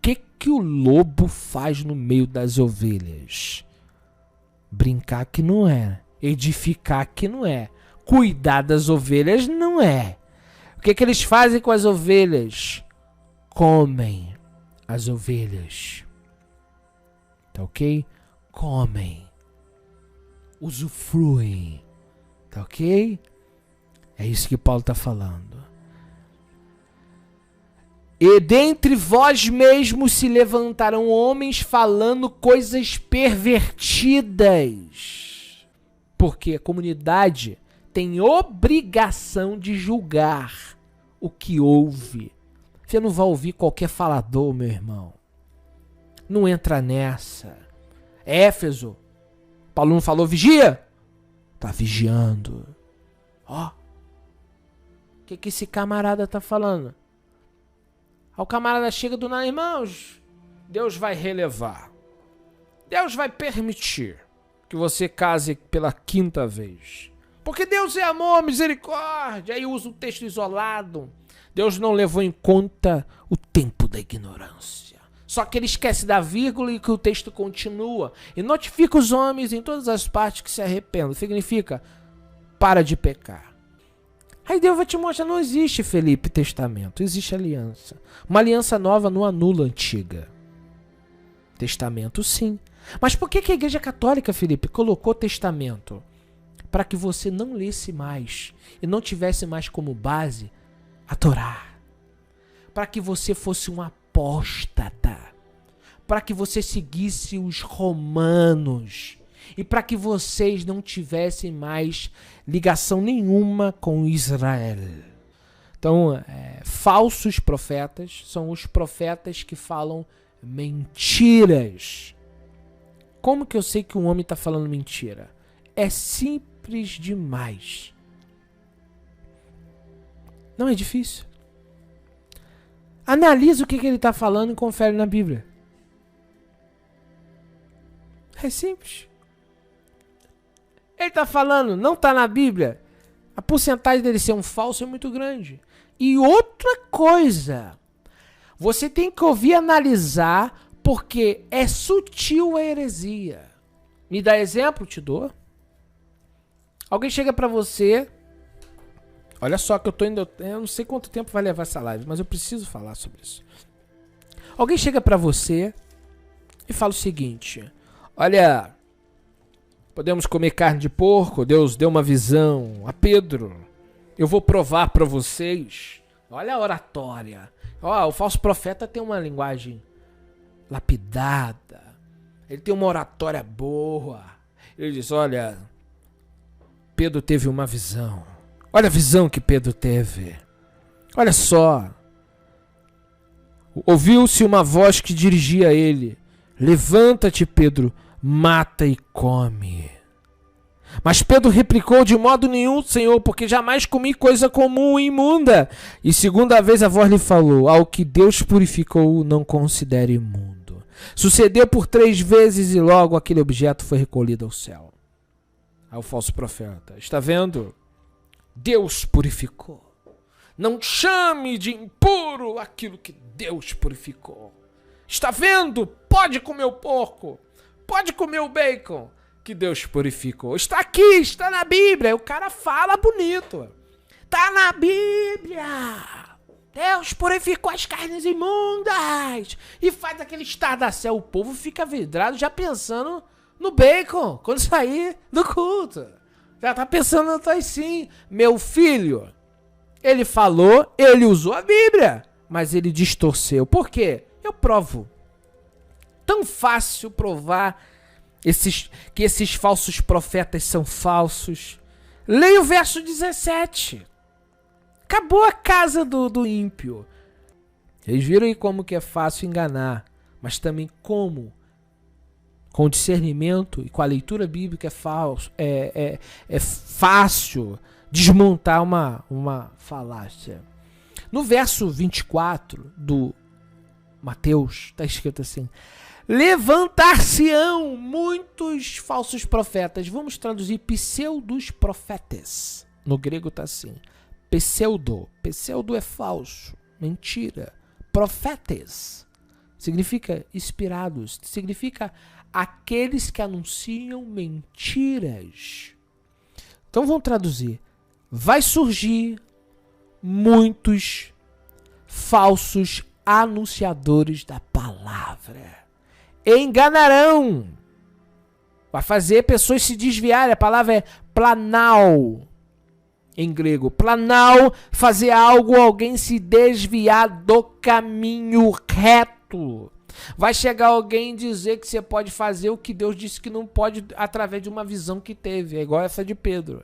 que o lobo faz no meio das ovelhas? Brincar que não é. Edificar que não é. Cuidar das ovelhas não é. O que eles fazem com as ovelhas? Comem as ovelhas. Tá ok? Comem. Usufruem. Tá ok? É isso que Paulo está falando. E dentre vós mesmos se levantarão homens falando coisas pervertidas. Porque a comunidade tem obrigação de julgar o que ouve. Você não vai ouvir qualquer falador, meu irmão. Não entra nessa. Éfeso. Paulo não falou vigia? Tá vigiando. Ó. O que esse camarada tá falando? Aí o camarada chega do nada, irmãos, Deus vai relevar. Deus vai permitir que você case pela 5ª vez. Porque Deus é amor, misericórdia. Aí usa um texto isolado. Deus não levou em conta o tempo da ignorância. Só que ele esquece da vírgula e que o texto continua. E notifica os homens em todas as partes que se arrependam. Significa, para de pecar. Aí Deus vai te mostrar, não existe, Felipe, testamento. Existe aliança. Uma aliança nova não anula a antiga. Testamento, sim. Mas por que a Igreja Católica, Felipe, colocou testamento? Para que você não lesse mais e não tivesse mais como base a Torá. Para que você fosse um apóstata. Para que você seguisse os romanos. E para que vocês não tivessem mais ligação nenhuma com Israel. Então, falsos profetas são os profetas que falam mentiras. Como que eu sei que um homem está falando mentira? É simples demais. Não é difícil. Analisa o que ele está falando e confere na Bíblia. É simples. Ele está falando, não está na Bíblia. A porcentagem dele ser um falso é muito grande. E outra coisa, você tem que ouvir e analisar, porque é sutil a heresia. Me dá exemplo? Te dou. Alguém chega para você, olha só que eu não sei quanto tempo vai levar essa live, mas eu preciso falar sobre isso. Alguém chega para você e fala o seguinte, olha, podemos comer carne de porco, Deus deu uma visão a Pedro, eu vou provar para vocês. Olha a oratória. O falso profeta tem uma linguagem lapidada, ele tem uma oratória boa. Ele diz, olha, Pedro teve uma visão. Olha a visão que Pedro teve. Olha só. Ouviu-se uma voz que dirigia a ele. Levanta-te, Pedro, mata e come. Mas Pedro replicou, de modo nenhum, Senhor, porque jamais comi coisa comum e imunda. E segunda vez a voz lhe falou, ao que Deus purificou, não considere imundo. Sucedeu por 3 vezes e logo aquele objeto foi recolhido ao céu. Aí o falso profeta, está vendo? Deus purificou. Não chame de impuro aquilo que Deus purificou. Está vendo? Pode comer o porco. Pode comer o bacon que Deus purificou. Está aqui, está na Bíblia. O cara fala bonito. Está na Bíblia. Deus purificou as carnes imundas. E faz aquele estardacéu. O povo fica vidrado já pensando no bacon quando sair do culto. Já tá pensando assim. Meu filho, ele falou, ele usou a Bíblia, mas ele distorceu. Por quê? Eu provo. Tão fácil provar que esses falsos profetas são falsos. Leia o verso 17. Acabou a casa do ímpio. Eles viram aí como que é fácil enganar, mas também como, com discernimento e com a leitura bíblica, é fácil desmontar uma falácia. No verso 24 do Mateus, está escrito assim: levantar-se-ão muitos falsos profetas. Vamos traduzir pseudos profetas. No grego está assim. Pseudo. Pseudo é falso. Mentira. Profetas. significa inspirados, significa aqueles que anunciam mentiras. Então vamos traduzir. Vai surgir muitos falsos anunciadores da palavra. Enganarão. Vai fazer pessoas se desviarem. A palavra é planal. Em grego. Planal, fazer algo, alguém se desviar do caminho reto. Vai chegar alguém dizer que você pode fazer o que Deus disse que não pode através de uma visão que teve. É igual essa de Pedro.